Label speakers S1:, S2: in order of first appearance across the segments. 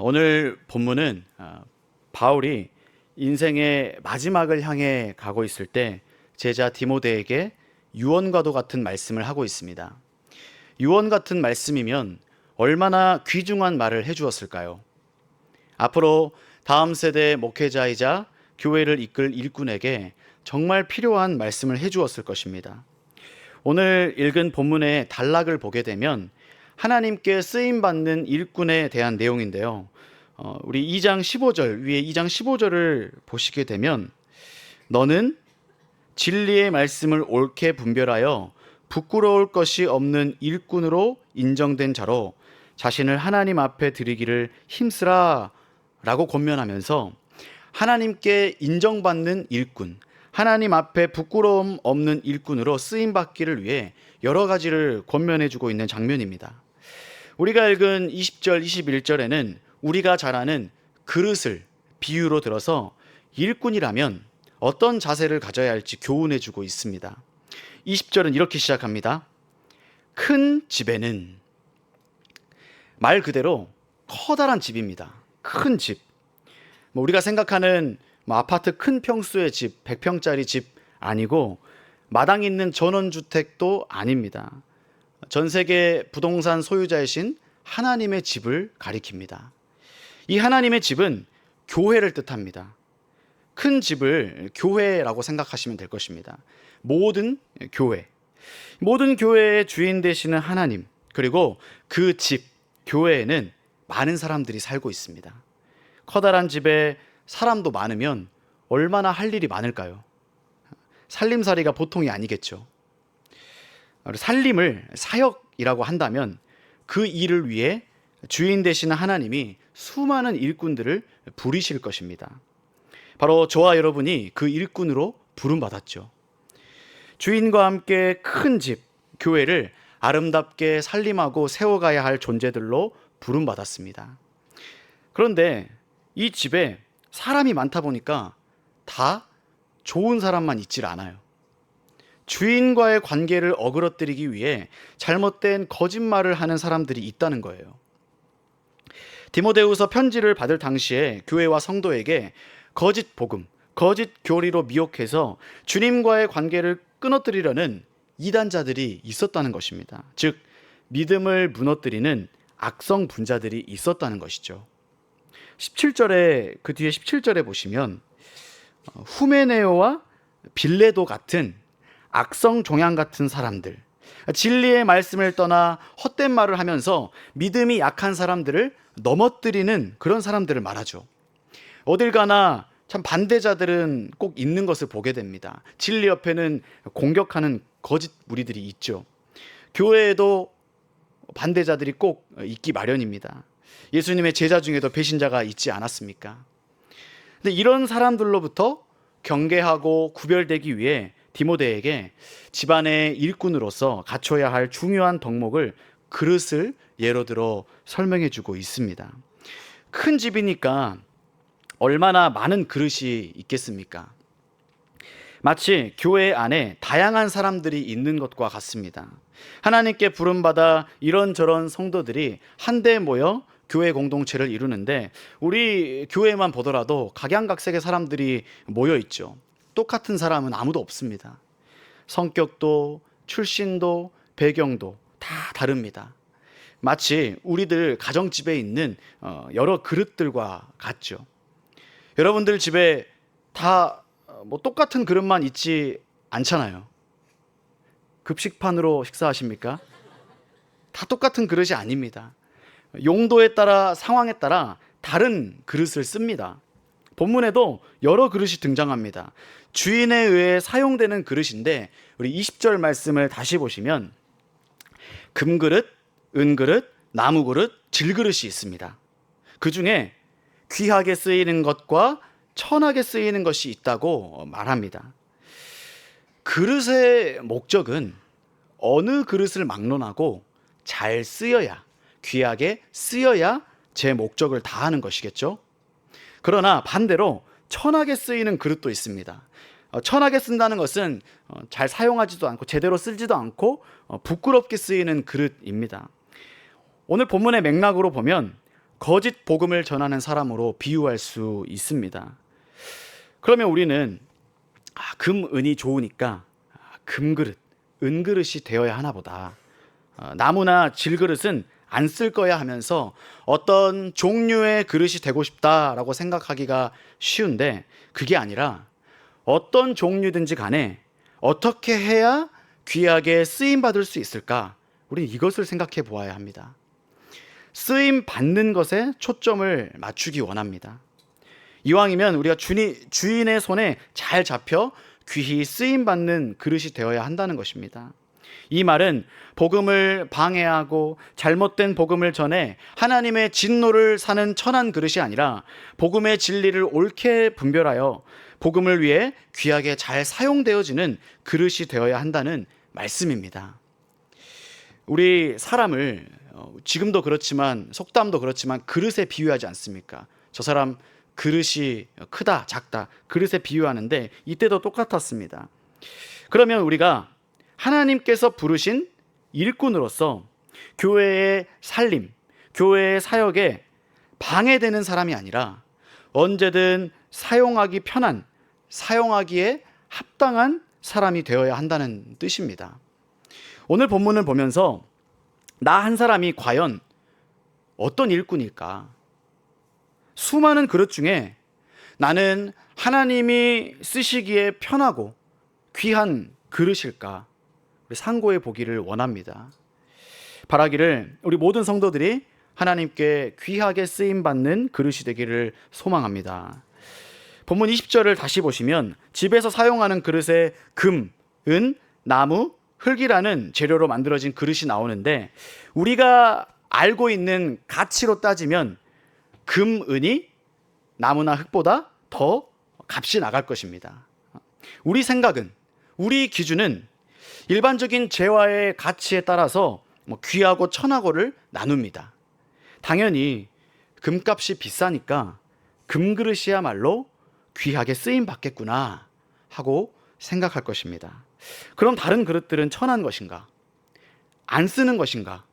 S1: 오늘 본문은 바울이 인생의 마지막을 향해 가고 있을 때 제자 디모데에게 유언과도 같은 말씀을 하고 있습니다. 유언 같은 말씀이면 얼마나 귀중한 말을 해주었을까요? 앞으로 다음 세대 목회자이자 교회를 이끌 일꾼에게 정말 필요한 말씀을 해주었을 것입니다. 오늘 읽은 본문의 단락을 보게 되면 하나님께 쓰임받는 일꾼에 대한 내용인데요. 우리 2장 15절, 위에 2장 15절을 보시게 되면 너는 진리의 말씀을 옳게 분별하여 부끄러울 것이 없는 일꾼으로 인정된 자로 자신을 하나님 앞에 드리기를 힘쓰라 라고 권면하면서 하나님께 인정받는 일꾼, 하나님 앞에 부끄러움 없는 일꾼으로 쓰임받기를 위해 여러 가지를 권면해 주고 있는 장면입니다. 우리가 읽은 20절, 21절에는 우리가 잘 아는 그릇을 비유로 들어서 일꾼이라면 어떤 자세를 가져야 할지 교훈해 주고 있습니다. 20절은 이렇게 시작합니다. 큰 집에는, 말 그대로 커다란 집입니다. 큰 집. 우리가 생각하는 아파트 큰 평수의 집, 100평짜리 집 아니고 마당 있는 전원주택도 아닙니다. 전 세계 부동산 소유자이신 하나님의 집을 가리킵니다. 이 하나님의 집은 교회를 뜻합니다. 큰 집을 교회라고 생각하시면 될 것입니다. 모든 교회, 모든 교회의 주인 되시는 하나님, 그리고 그 집, 교회에는 많은 사람들이 살고 있습니다. 커다란 집에 사람도 많으면 얼마나 할 일이 많을까요? 살림살이가 보통이 아니겠죠. 살림을 사역이라고 한다면 그 일을 위해 주인 되시는 하나님이 수많은 일꾼들을 부리실 것입니다. 바로 저와 여러분이 그 일꾼으로 부름받았죠. 주인과 함께 큰 집, 교회를 아름답게 살림하고 세워가야 할 존재들로 부름받았습니다. 그런데 이 집에 사람이 많다 보니까 다 좋은 사람만 있질 않아요. 주인과의 관계를 어그러뜨리기 위해 잘못된 거짓말을 하는 사람들이 있다는 거예요. 디모데후서 편지를 받을 당시에 교회와 성도에게 거짓 복음, 거짓 교리로 미혹해서 주님과의 관계를 끊어뜨리려는 이단자들이 있었다는 것입니다. 즉, 믿음을 무너뜨리는 악성 분자들이 있었다는 것이죠. 17절에, 그 뒤에 17절에 보시면 후메네오와 빌레도 같은 악성 종양 같은 사람들, 진리의 말씀을 떠나 헛된 말을 하면서 믿음이 약한 사람들을 넘어뜨리는 그런 사람들을 말하죠. 어딜 가나 참 반대자들은 꼭 있는 것을 보게 됩니다. 진리 옆에는 공격하는 거짓 무리들이 있죠. 교회에도 반대자들이 꼭 있기 마련입니다. 예수님의 제자 중에도 배신자가 있지 않았습니까? 근데 이런 사람들로부터 경계하고 구별되기 위해 디모데에게 집안의 일꾼으로서 갖춰야 할 중요한 덕목을, 그릇을 예로 들어 설명해 주고 있습니다. 큰 집이니까 얼마나 많은 그릇이 있겠습니까? 마치 교회 안에 다양한 사람들이 있는 것과 같습니다. 하나님께 부름받아 이런저런 성도들이 한데 모여 교회 공동체를 이루는데 우리 교회만 보더라도 각양각색의 사람들이 모여 있죠. 똑같은 사람은 아무도 없습니다. 성격도 출신도 배경도 다 다릅니다. 마치 우리들 가정집에 있는 여러 그릇들과 같죠. 여러분들 집에 다 똑같은 그릇만 있지 않잖아요. 급식판으로 식사하십니까? 다 똑같은 그릇이 아닙니다. 용도에 따라, 상황에 따라 다른 그릇을 씁니다. 본문에도 여러 그릇이 등장합니다. 주인에 의해 사용되는 그릇인데 우리 20절 말씀을 다시 보시면 금그릇, 은그릇, 나무그릇, 질그릇이 있습니다. 그 중에 귀하게 쓰이는 것과 천하게 쓰이는 것이 있다고 말합니다. 그릇의 목적은 어느 그릇을 막론하고 잘 쓰여야, 귀하게 쓰여야 제 목적을 다하는 것이겠죠. 그러나 반대로 천하게 쓰이는 그릇도 있습니다. 천하게 쓴다는 것은 잘 사용하지도 않고 제대로 쓰지도 않고 부끄럽게 쓰이는 그릇입니다. 오늘 본문의 맥락으로 보면 거짓 복음을 전하는 사람으로 비유할 수 있습니다. 그러면 우리는 금, 은이 좋으니까 금그릇, 은그릇이 되어야 하나 보다. 나무나 질그릇은 안 쓸 거야 하면서 어떤 종류의 그릇이 되고 싶다라고 생각하기가 쉬운데, 그게 아니라 어떤 종류든지 간에 어떻게 해야 귀하게 쓰임받을 수 있을까? 우리는 이것을 생각해 보아야 합니다. 쓰임 받는 것에 초점을 맞추기 원합니다. 이왕이면 우리가 주인의 손에 잘 잡혀 귀히 쓰임 받는 그릇이 되어야 한다는 것입니다. 이 말은 복음을 방해하고 잘못된 복음을 전해 하나님의 진노를 사는 천한 그릇이 아니라 복음의 진리를 옳게 분별하여 복음을 위해 귀하게 잘 사용되어지는 그릇이 되어야 한다는 말씀입니다. 우리 사람을 지금도 그렇지만 속담도 그렇지만 그릇에 비유하지 않습니까? 저 사람 그릇이 크다 작다 그릇에 비유하는데 이때도 똑같았습니다. 그러면 우리가 하나님께서 부르신 일꾼으로서 교회의 살림, 교회의 사역에 방해되는 사람이 아니라 언제든 사용하기 편한, 사용하기에 합당한 사람이 되어야 한다는 뜻입니다. 오늘 본문을 보면서 나 한 사람이 과연 어떤 일꾼일까? 수많은 그릇 중에 나는 하나님이 쓰시기에 편하고 귀한 그릇일까? 우리 상고해 보기를 원합니다. 바라기를 우리 모든 성도들이 하나님께 귀하게 쓰임받는 그릇이 되기를 소망합니다. 본문 20절을 다시 보시면 집에서 사용하는 그릇에 금, 은, 나무, 흙이라는 재료로 만들어진 그릇이 나오는데 우리가 알고 있는 가치로 따지면 금, 은이 나무나 흙보다 더 값이 나갈 것입니다. 우리 생각은, 우리 기준은 일반적인 재화의 가치에 따라서 귀하고 천하고를 나눕니다. 당연히 금값이 비싸니까 금그릇이야말로 귀하게 쓰임 받겠구나 하고 생각할 것입니다. 그럼 다른 그릇들은 천한 것인가? 안 쓰는 것인가?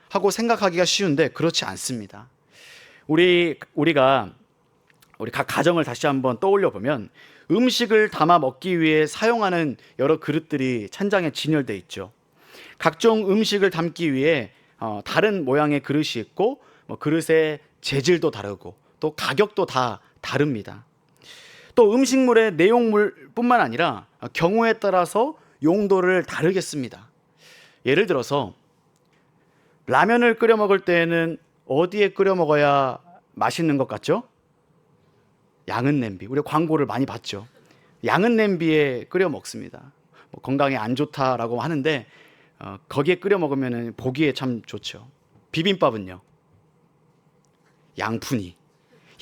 S1: 하고 생각하기가 쉬운데 그렇지 않습니다. 우리가 우리 각 가정을 다시 한번 떠올려 보면 음식을 담아 먹기 위해 사용하는 여러 그릇들이 찬장에 진열되어 있죠. 각종 음식을 담기 위해 다른 모양의 그릇이 있고 그릇의 재질도 다르고 또 가격도 다 다릅니다. 또 음식물의 내용물뿐만 아니라 경우에 따라서 용도를 다르게 씁니다. 예를 들어서 라면을 끓여 먹을 때에는 어디에 끓여 먹어야 맛있는 것 같죠? 양은 냄비. 우리가 광고를 많이 봤죠. 양은 냄비에 끓여 먹습니다. 건강에 안 좋다라고 하는데 거기에 끓여 먹으면 보기에 참 좋죠. 비빔밥은요?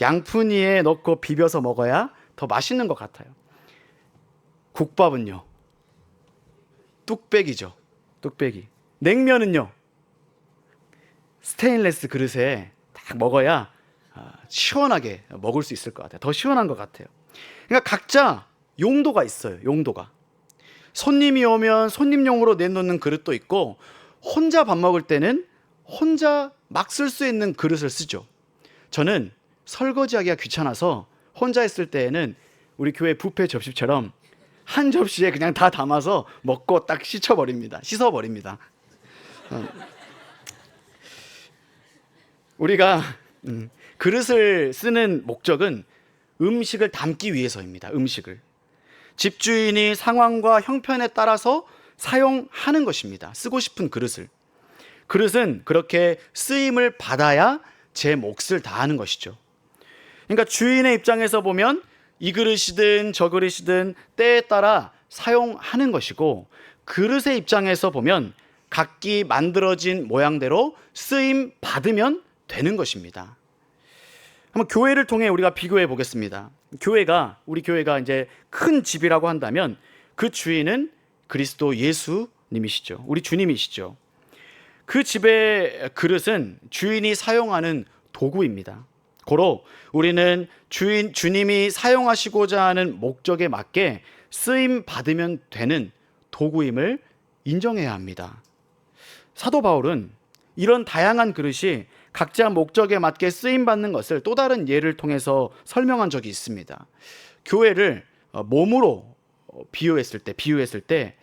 S1: 양푼이에 넣고 비벼서 먹어야 더 맛있는 것 같아요. 국밥은요? 뚝배기죠. 뚝배기. 냉면은요? 스테인레스 그릇에 딱 먹어야 시원하게 먹을 수 있을 것 같아요. 더 시원한 것 같아요. 그러니까 각자 용도가 있어요. 용도가. 손님이 오면 손님용으로 내놓는 그릇도 있고 혼자 밥 먹을 때는 혼자 막 쓸 수 있는 그릇을 쓰죠. 저는 설거지하기가 귀찮아서 혼자 있을 때에는 우리 교회 뷔페 접시처럼 한 접시에 그냥 다 담아서 먹고 딱 씻어버립니다. 우리가 그릇을 쓰는 목적은 음식을 담기 위해서입니다. 음식을. 집주인이 상황과 형편에 따라서 사용하는 것입니다. 쓰고 싶은 그릇을. 그릇은 그렇게 쓰임을 받아야 제 몫을 다하는 것이죠. 그러니까 주인의 입장에서 보면 이 그릇이든 저 그릇이든 때에 따라 사용하는 것이고 그릇의 입장에서 보면 각기 만들어진 모양대로 쓰임 받으면 되는 것입니다. 한번 교회를 통해 우리가 비교해 보겠습니다. 우리 교회가 이제 큰 집이라고 한다면 그 주인은 그리스도 예수님이시죠. 우리 주님이시죠. 그 집의 그릇은 주인이 사용하는 도구입니다. 고로 우리는 주님이 사용하시고자 하는 목적에 맞게 쓰임 받으면 되는 도구임을 인정해야 합니다. 사도 바울은 이런 다양한 그릇이 각자 목적에 맞게 쓰임 받는 것을 또 다른 예를 통해서 설명한 적이 있습니다. 교회를 몸으로 비유했을 때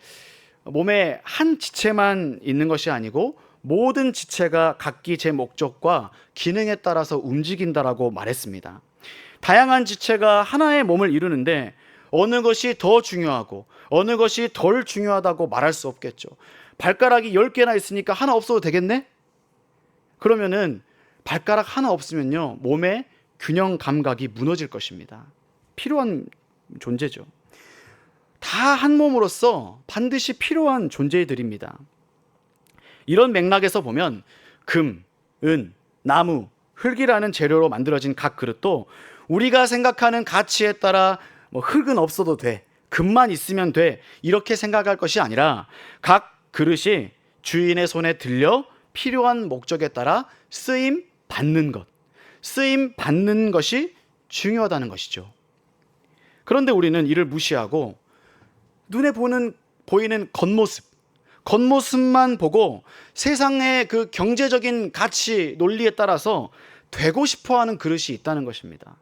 S1: 몸에 한 지체만 있는 것이 아니고 모든 지체가 각기 제 목적과 기능에 따라서 움직인다라고 말했습니다. 다양한 지체가 하나의 몸을 이루는데 어느 것이 더 중요하고 어느 것이 덜 중요하다고 말할 수 없겠죠. 발가락이 10개나 있으니까 하나 없어도 되겠네? 그러면은 발가락 하나 없으면요, 몸의 균형 감각이 무너질 것입니다. 필요한 존재죠. 다 한 몸으로서 반드시 필요한 존재들입니다. 이런 맥락에서 보면 금, 은, 나무, 흙이라는 재료로 만들어진 각 그릇도 우리가 생각하는 가치에 따라 흙은 없어도 돼, 금만 있으면 돼, 이렇게 생각할 것이 아니라 각 그릇이 주인의 손에 들려 필요한 목적에 따라 쓰임 받는 것이 중요하다는 것이죠. 그런데 우리는 이를 무시하고 눈에 보이는 겉모습만 보고 세상의 그 경제적인 가치, 논리에 따라서 되고 싶어 하는 그릇이 있다는 것입니다.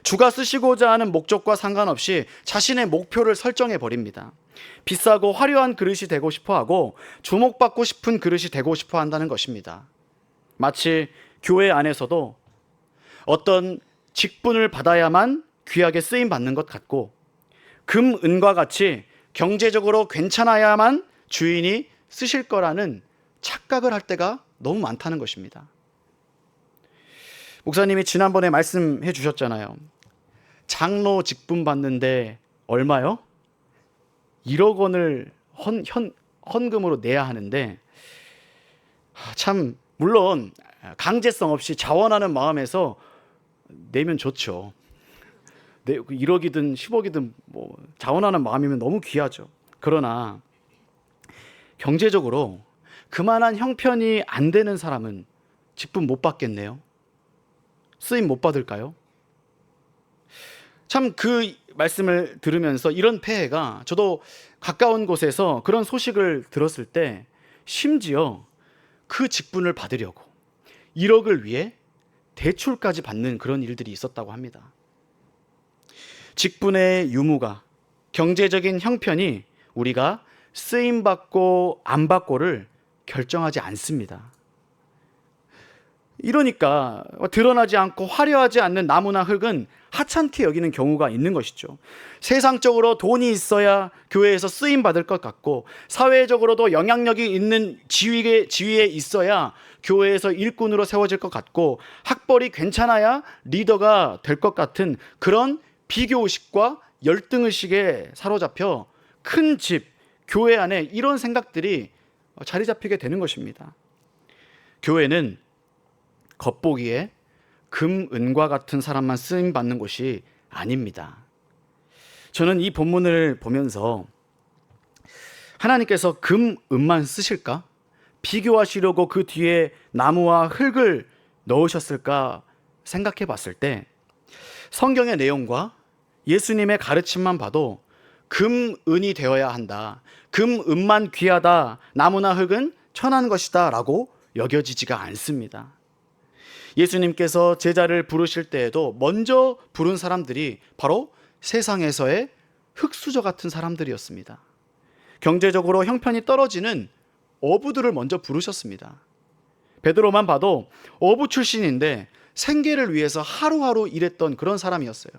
S1: 주가 쓰시고자 하는 목적과 상관없이 자신의 목표를 설정해 버립니다. 비싸고 화려한 그릇이 되고 싶어 하고 주목받고 싶은 그릇이 되고 싶어 한다는 것입니다. 마치 교회 안에서도 어떤 직분을 받아야만 귀하게 쓰임 받는 것 같고 금, 은과 같이 경제적으로 괜찮아야만 주인이 쓰실 거라는 착각을 할 때가 너무 많다는 것입니다. 목사님이 지난번에 말씀해 주셨잖아요. 장로 직분 받는데 얼마요? 1억 원을 헌금으로 내야 하는데, 참 물론 강제성 없이 자원하는 마음에서 내면 좋죠. 1억이든 10억이든 자원하는 마음이면 너무 귀하죠. 그러나 경제적으로 그만한 형편이 안 되는 사람은 직분 못 받겠네요. 쓰임 못 받을까요? 참 그 말씀을 들으면서 이런 폐해가, 저도 가까운 곳에서 그런 소식을 들었을 때 심지어 그 직분을 받으려고 1억을 위해 대출까지 받는 그런 일들이 있었다고 합니다. 직분의 유무가, 경제적인 형편이 우리가 쓰임받고 안 받고를 결정하지 않습니다. 이러니까 드러나지 않고 화려하지 않는 나무나 흙은 하찮게 여기는 경우가 있는 것이죠. 세상적으로 돈이 있어야 교회에서 쓰임 받을 것 같고 사회적으로도 영향력이 있는 지위에 있어야 교회에서 일꾼으로 세워질 것 같고 학벌이 괜찮아야 리더가 될 것 같은 그런 비교의식과 열등의식에 사로잡혀 큰 집, 교회 안에 이런 생각들이 자리 잡히게 되는 것입니다. 교회는 겉보기에 금, 은과 같은 사람만 쓰임 받는 곳이 아닙니다. 저는 이 본문을 보면서 하나님께서 금, 은만 쓰실까? 비교하시려고 그 뒤에 나무와 흙을 넣으셨을까 생각해 봤을 때 성경의 내용과 예수님의 가르침만 봐도 금, 은이 되어야 한다, 금, 은만 귀하다, 나무나 흙은 천한 것이다 라고 여겨지지가 않습니다. 예수님께서 제자를 부르실 때에도 먼저 부른 사람들이 바로 세상에서의 흙수저 같은 사람들이었습니다. 경제적으로 형편이 떨어지는 어부들을 먼저 부르셨습니다. 베드로만 봐도 어부 출신인데 생계를 위해서 하루하루 일했던 그런 사람이었어요.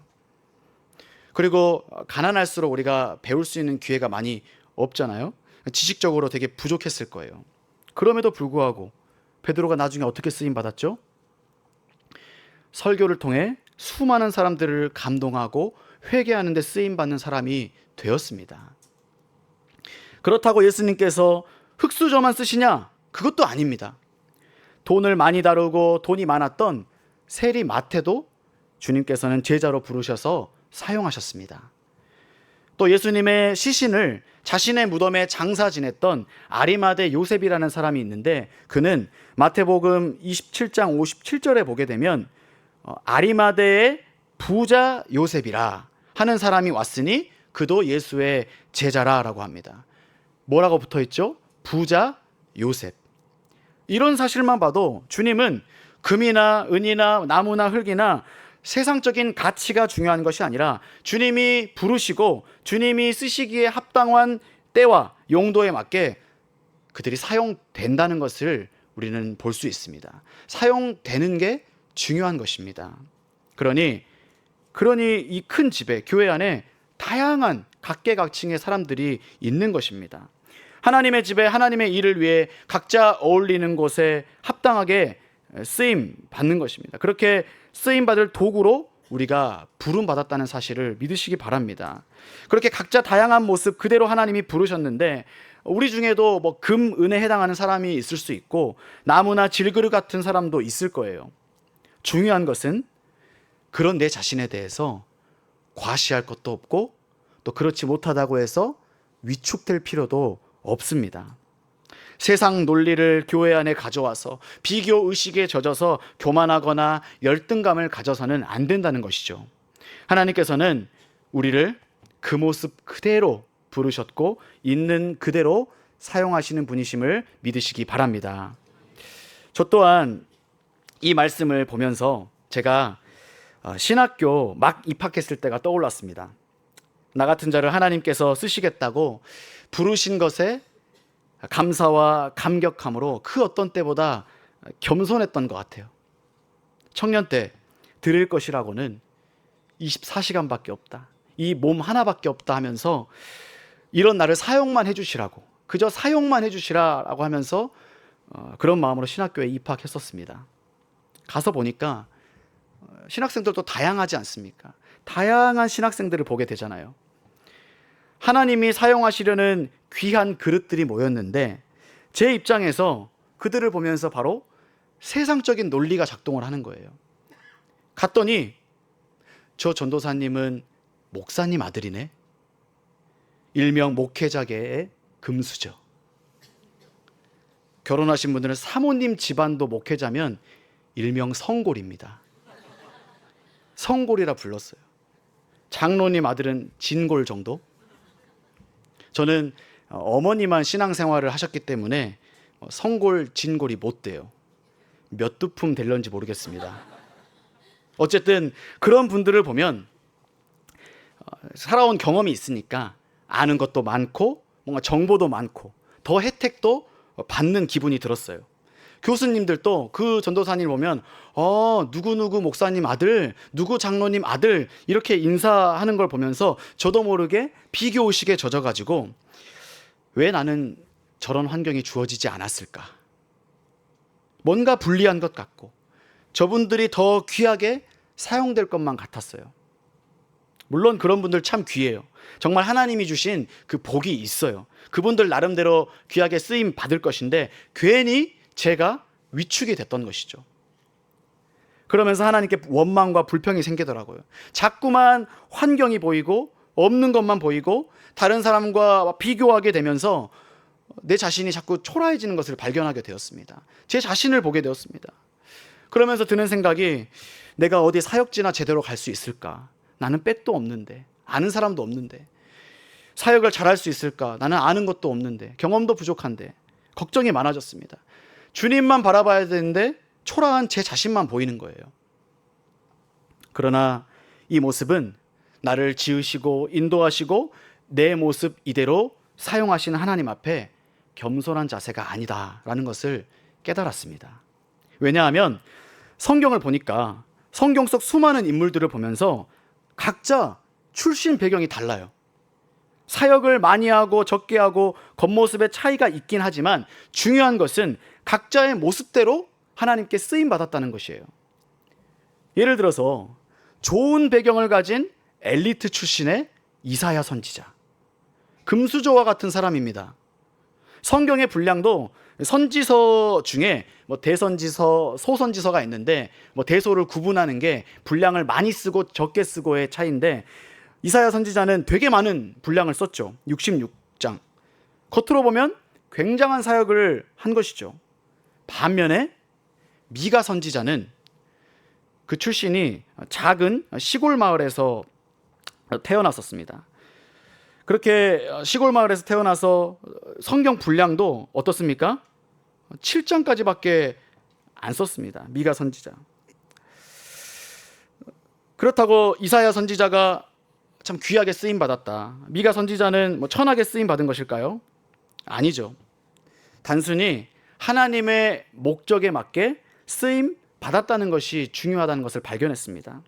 S1: 그리고 가난할수록 우리가 배울 수 있는 기회가 많이 없잖아요. 지식적으로 되게 부족했을 거예요. 그럼에도 불구하고 베드로가 나중에 어떻게 쓰임 받았죠? 설교를 통해 수많은 사람들을 감동하고 회개하는 데 쓰임 받는 사람이 되었습니다. 그렇다고 예수님께서 흙수저만 쓰시냐? 그것도 아닙니다. 돈을 많이 다루고 돈이 많았던 세리 마태도 주님께서는 제자로 부르셔서 사용하셨습니다. 또 예수님의 시신을 자신의 무덤에 장사 지냈던 아리마대 요셉이라는 사람이 있는데, 그는 마태복음 27장 57절에 보게 되면 아리마대의 부자 요셉이라 하는 사람이 왔으니 그도 예수의 제자라라고 합니다. 뭐라고 붙어 있죠? 부자 요셉. 이런 사실만 봐도 주님은 금이나 은이나 나무나 흙이나 세상적인 가치가 중요한 것이 아니라 주님이 부르시고 주님이 쓰시기에 합당한 때와 용도에 맞게 그들이 사용된다는 것을 우리는 볼 수 있습니다. 사용되는 게 중요한 것입니다. 그러니 이 큰 집에, 교회 안에 다양한 각계각층의 사람들이 있는 것입니다. 하나님의 집에 하나님의 일을 위해 각자 어울리는 곳에 합당하게 쓰임 받는 것입니다. 그렇게 쓰임 받을 도구로 우리가 부름 받았다는 사실을 믿으시기 바랍니다. 그렇게 각자 다양한 모습 그대로 하나님이 부르셨는데 우리 중에도 뭐 금, 은에 해당하는 사람이 있을 수 있고 나무나 질그릇 같은 사람도 있을 거예요. 중요한 것은 그런 내 자신에 대해서 과시할 것도 없고 또 그렇지 못하다고 해서 위축될 필요도 없습니다. 세상 논리를 교회 안에 가져와서 비교 의식에 젖어서 교만하거나 열등감을 가져서는 안 된다는 것이죠. 하나님께서는 우리를 그 모습 그대로 부르셨고 있는 그대로 사용하시는 분이심을 믿으시기 바랍니다. 저 또한 이 말씀을 보면서 제가 신학교 막 입학했을 때가 떠올랐습니다. 나 같은 자를 하나님께서 쓰시겠다고 부르신 것에 감사와 감격함으로 그 어떤 때보다 겸손했던 것 같아요. 청년 때 드릴 것이라고는 24시간밖에 없다. 이 몸 하나밖에 없다 하면서 이런 나를 사용만 해주시라고, 그저 사용만 해주시라고 하면서 그런 마음으로 신학교에 입학했었습니다. 가서 보니까 신학생들도 다양하지 않습니까? 다양한 신학생들을 보게 되잖아요. 하나님이 사용하시려는 귀한 그릇들이 모였는데 제 입장에서 그들을 보면서 바로 세상적인 논리가 작동을 하는 거예요. 갔더니 저 전도사님은 목사님 아들이네. 일명 목회자계의 금수저. 결혼하신 분들은 사모님 집안도 목회자면 일명 성골입니다. 성골이라 불렀어요. 장로님 아들은 진골 정도. 저는 어머니만 신앙생활을 하셨기 때문에 성골, 진골이 못 돼요. 몇 두품 될런지 모르겠습니다. 어쨌든 그런 분들을 보면 살아온 경험이 있으니까 아는 것도 많고 뭔가 정보도 많고 더 혜택도 받는 기분이 들었어요. 교수님들도 그 전도사님 보면 누구누구 목사님 아들, 누구 장로님 아들 이렇게 인사하는 걸 보면서 저도 모르게 비교의식에 젖어가지고 왜 나는 저런 환경이 주어지지 않았을까? 뭔가 불리한 것 같고 저분들이 더 귀하게 사용될 것만 같았어요. 물론 그런 분들 참 귀해요. 정말 하나님이 주신 그 복이 있어요. 그분들 나름대로 귀하게 쓰임 받을 것인데 괜히 제가 위축이 됐던 것이죠. 그러면서 하나님께 원망과 불평이 생기더라고요. 자꾸만 환경이 보이고 없는 것만 보이고 다른 사람과 비교하게 되면서 내 자신이 자꾸 초라해지는 것을 발견하게 되었습니다. 제 자신을 보게 되었습니다. 그러면서 드는 생각이 내가 어디 사역지나 제대로 갈 수 있을까? 나는 백도 없는데, 아는 사람도 없는데, 사역을 잘할 수 있을까? 나는 아는 것도 없는데, 경험도 부족한데, 걱정이 많아졌습니다. 주님만 바라봐야 되는데 초라한 제 자신만 보이는 거예요. 그러나 이 모습은 나를 지으시고 인도하시고 내 모습 이대로 사용하시는 하나님 앞에 겸손한 자세가 아니다라는 것을 깨달았습니다. 왜냐하면 성경을 보니까 성경 속 수많은 인물들을 보면서 각자 출신 배경이 달라요. 사역을 많이 하고 적게 하고 겉모습의 차이가 있긴 하지만 중요한 것은 각자의 모습대로 하나님께 쓰임 받았다는 것이에요. 예를 들어서 좋은 배경을 가진 엘리트 출신의 이사야 선지자, 금수저와 같은 사람입니다. 성경의 분량도 선지서 중에 대선지서, 소선지서가 있는데 대소를 구분하는 게 분량을 많이 쓰고 적게 쓰고의 차이인데 이사야 선지자는 되게 많은 분량을 썼죠. 66장. 겉으로 보면 굉장한 사역을 한 것이죠. 반면에 미가 선지자는 그 출신이 작은 시골 마을에서 태어났었습니다. 그렇게 시골 마을에서 태어나서 성경 분량도 어떻습니까? 7장까지밖에 안 썼습니다. 미가 선지자. 그렇다고 이사야 선지자가 참 귀하게 쓰임 받았다, 미가 선지자는 천하게 쓰임 받은 것일까요? 아니죠. 단순히 하나님의 목적에 맞게 쓰임 받았다는 것이 중요하다는 것을 발견했습니다.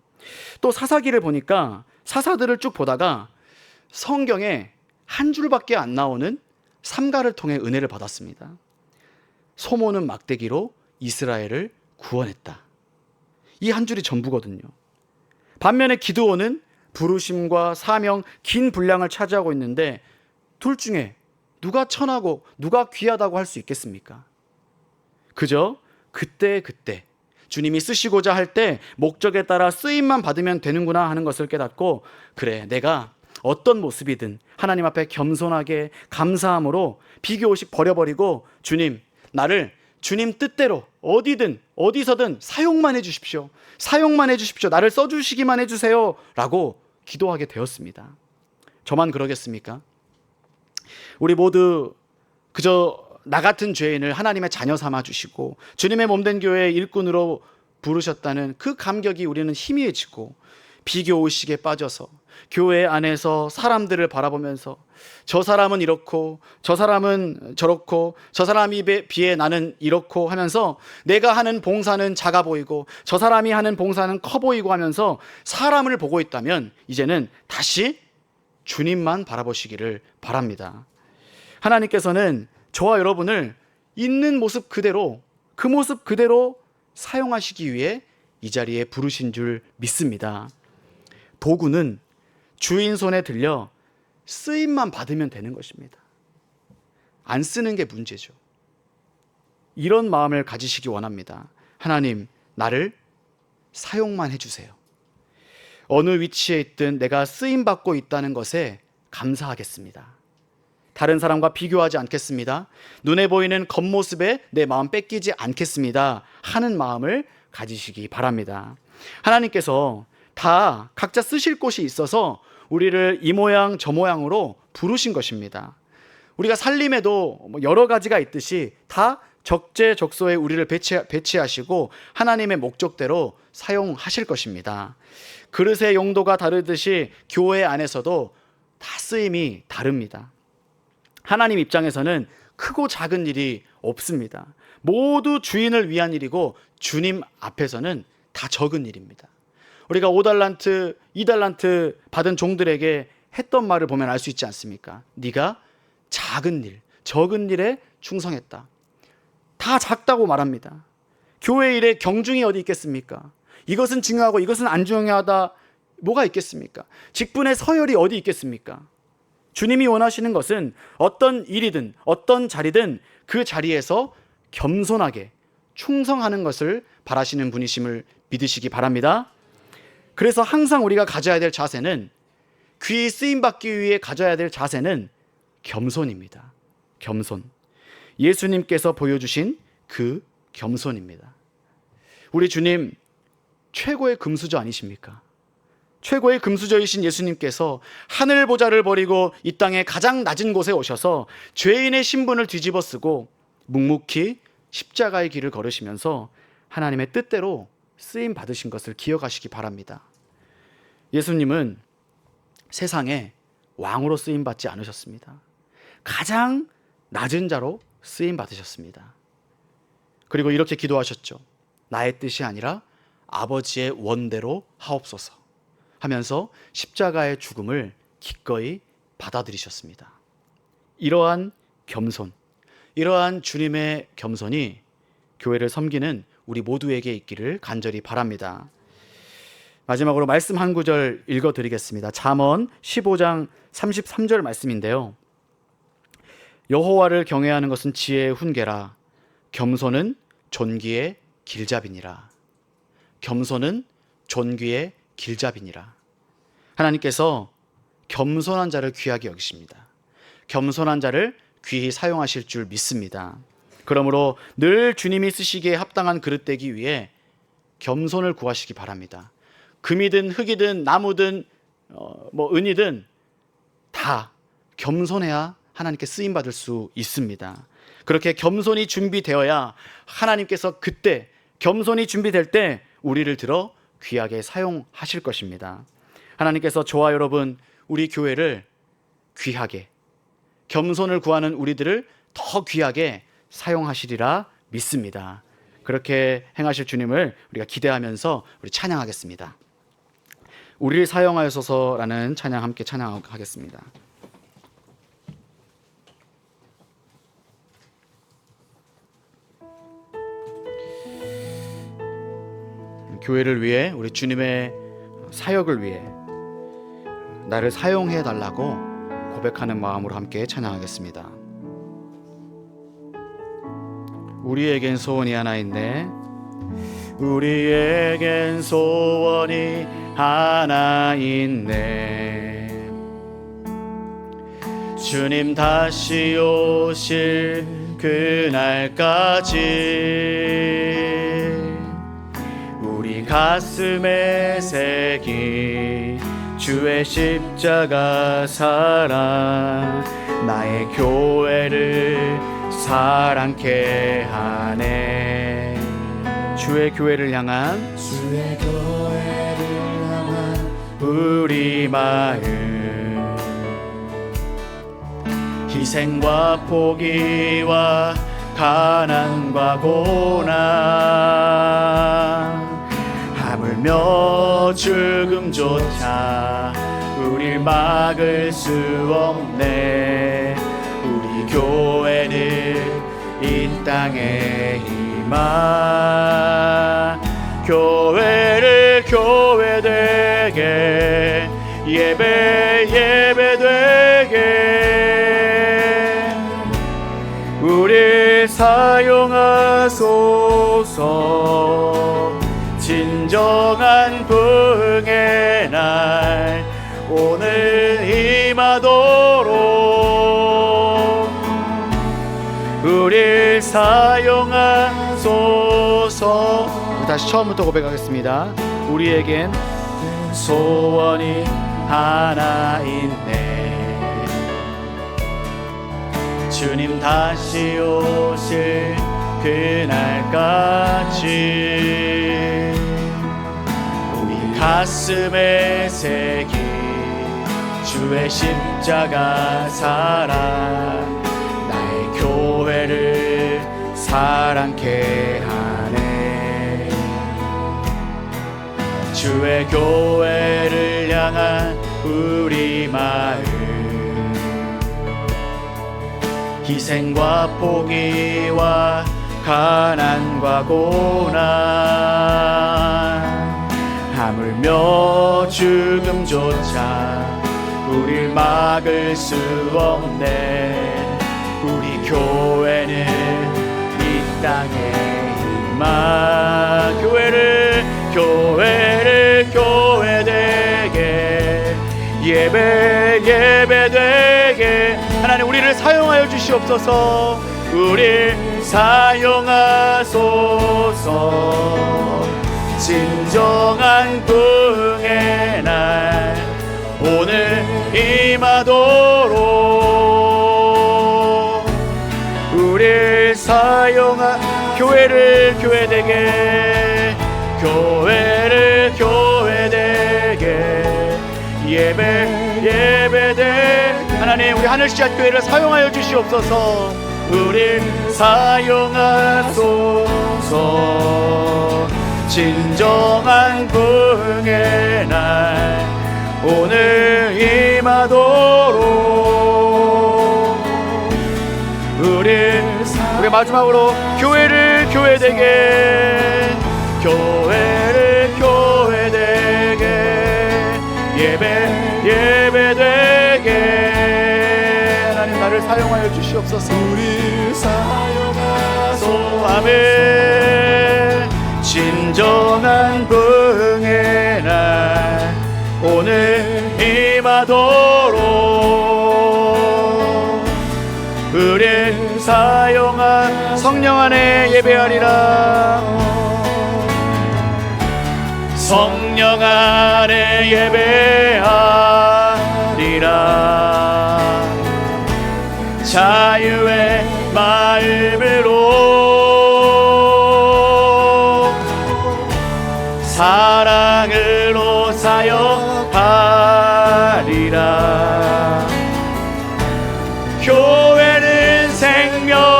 S1: 또 사사기를 보니까 사사들을 쭉 보다가 성경에 한 줄밖에 안 나오는 삼가를 통해 은혜를 받았습니다. 소모는 막대기로 이스라엘을 구원했다. 이 한 줄이 전부거든요. 반면에 기드온은 부르심과 사명, 긴 분량을 차지하고 있는데 둘 중에 누가 천하고 누가 귀하다고 할 수 있겠습니까? 그저 그때 주님이 쓰시고자 할 때 목적에 따라 쓰임만 받으면 되는구나 하는 것을 깨닫고, 그래, 내가 어떤 모습이든 하나님 앞에 겸손하게 감사함으로 비교의식 버려버리고, 주님, 나를 주님 뜻대로 어디든 어디서든 사용만 해주십시오. 사용만 해주십시오. 나를 써주시기만 해주세요 라고 기도하게 되었습니다. 저만 그러겠습니까? 우리 모두 그저 나 같은 죄인을 하나님의 자녀 삼아 주시고 주님의 몸된 교회의 일꾼으로 부르셨다는 그 감격이 우리는 희미해지고, 비교의식에 빠져서 교회 안에서 사람들을 바라보면서 저 사람은 이렇고 저 사람은 저렇고 저 사람에 비해 나는 이렇고 하면서 내가 하는 봉사는 작아 보이고 저 사람이 하는 봉사는 커 보이고 하면서 사람을 보고 있다면 이제는 다시 주님만 바라보시기를 바랍니다. 하나님께서는 저와 여러분을 있는 모습 그대로, 그 모습 그대로 사용하시기 위해 이 자리에 부르신 줄 믿습니다. 도구는 주인 손에 들려 쓰임만 받으면 되는 것입니다. 안 쓰는 게 문제죠. 이런 마음을 가지시기 원합니다. 하나님, 나를 사용만 해주세요. 어느 위치에 있든 내가 쓰임받고 있다는 것에 감사하겠습니다. 다른 사람과 비교하지 않겠습니다. 눈에 보이는 겉모습에 내 마음 뺏기지 않겠습니다 하는 마음을 가지시기 바랍니다. 하나님께서 다 각자 쓰실 곳이 있어서 우리를 이 모양 저 모양으로 부르신 것입니다. 우리가 살림에도 여러 가지가 있듯이 다 적재적소에 우리를 배치하시고 하나님의 목적대로 사용하실 것입니다. 그릇의 용도가 다르듯이 교회 안에서도 다 쓰임이 다릅니다. 하나님 입장에서는 크고 작은 일이 없습니다. 모두 주인을 위한 일이고 주님 앞에서는 다 적은 일입니다. 우리가 5달란트, 2달란트 받은 종들에게 했던 말을 보면 알 수 있지 않습니까? 네가 작은 일, 적은 일에 충성했다. 다 작다고 말합니다. 교회 일에 경중이 어디 있겠습니까? 이것은 중요하고 이것은 안 중요하다 뭐가 있겠습니까? 직분의 서열이 어디 있겠습니까? 주님이 원하시는 것은 어떤 일이든 어떤 자리든 그 자리에서 겸손하게 충성하는 것을 바라시는 분이심을 믿으시기 바랍니다. 그래서 항상 우리가 가져야 될 자세는, 귀히 쓰임받기 위해 가져야 될 자세는 겸손입니다. 겸손. 예수님께서 보여주신 그 겸손입니다. 우리 주님 최고의 금수저 아니십니까? 최고의 금수저이신 예수님께서 하늘 보좌를 버리고 이 땅의 가장 낮은 곳에 오셔서 죄인의 신분을 뒤집어 쓰고 묵묵히 십자가의 길을 걸으시면서 하나님의 뜻대로 쓰임 받으신 것을 기억하시기 바랍니다. 예수님은 세상에 왕으로 쓰임 받지 않으셨습니다. 가장 낮은 자로 쓰임 받으셨습니다. 그리고 이렇게 기도하셨죠. 나의 뜻이 아니라 아버지의 원대로 하옵소서 하면서 십자가의 죽음을 기꺼이 받아들이셨습니다. 이러한 겸손, 이러한 주님의 겸손이 교회를 섬기는 우리 모두에게 있기를 간절히 바랍니다. 마지막으로 말씀 한 구절 읽어드리겠습니다. 잠언 15장 33절 말씀인데요. 여호와를 경외하는 것은 지혜의 훈계라. 겸손은 존귀의 길잡이니라. 겸손은 존귀의 길잡이니라. 하나님께서 겸손한 자를 귀하게 여기십니다. 겸손한 자를 귀히 사용하실 줄 믿습니다. 그러므로 늘 주님이 쓰시기에 합당한 그릇 되기 위해 겸손을 구하시기 바랍니다. 금이든 흙이든 나무든 은이든 다 겸손해야 하나님께 쓰임받을 수 있습니다. 그렇게 겸손히 준비되어야 하나님께서 그때 겸손히 준비될 때 우리를 들어 귀하게 사용하실 것입니다. 하나님께서 저와 여러분 우리 교회를 귀하게, 겸손을 구하는 우리들을 더 귀하게 사용하시리라 믿습니다. 그렇게 행하실 주님을 우리가 기대하면서 우리 찬양하겠습니다. 우리를 사용하여서라는 찬양 함께 찬양하겠습니다. 교회를 위해, 우리 주님의 사역을 위해 나를 사용해 달라고 고백하는 마음으로 함께 찬양하겠습니다. 우리에겐 소원이 하나 있네. 우리에겐 소원이 하나 있네. 주님 다시 오실 그날까지 우리 가슴에 새긴 주의 십자가 사랑, 나의 교회를 사랑케 하네. 주의 교회를 향한 우리 마음, 희생과 포기와 가난과 고난, 하물며 죽음조차 우릴 막을 수 없네. 우리 교회는 이 땅에 임하, 교회를 교회되게, 예배 예배되게 우릴 사용하소서. 진정한 부흥의 날 오늘 임하도록 우릴 사용하소서. 다시 처음부터 고백하겠습니다. 우리에겐 소원이 하나 있네. 주님 다시 오실 그날까지 우리 가슴에 새긴 주의 십자가 사랑, 나의 교회를 사랑케 하네. 주의 교회를 향한 우리 마음, 희생과 포기와 가난과 고난, 하물며 죽음조차 우릴 막을 수 없네. 우리 교회는 이 땅에 임하, 교회를 교회되게, 예배 예배되게 하나님 우리를 사용하여 주시옵소서. 우릴 사용하소서. 진정한 부흥의 날 오늘 임하도록 우릴 교회를 교회되게, 교회를 교회되게, 예배 예배되 하나님 우리 하늘시앗 교회를 사용하여 주시옵소서. 우릴 사용하소서. 진정한 부흥의 날 오늘 임하도록 우리 마지막으로 교회를 교회되게, 교회를 교회되게, 예배 예배되게 하나님 나를 사용하여 주시옵소서. 우리 사용하소서. 아멘. 진정한 부흥의 날 오늘 임하도록 우릴 사용한 성령 안에 예배하리라. 성령 안에 예배하리라. 자유의 마음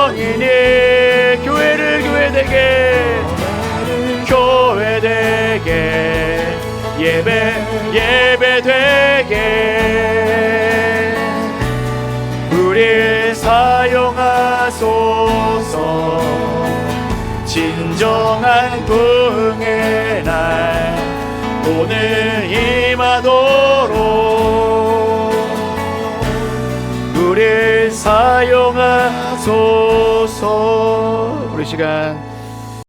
S1: 성인이 교회를 교회되게 예배되게 우리 사용하소서. 진정한 부흥의 날 오늘 임하도록 우리 사용하소서. 우리 시간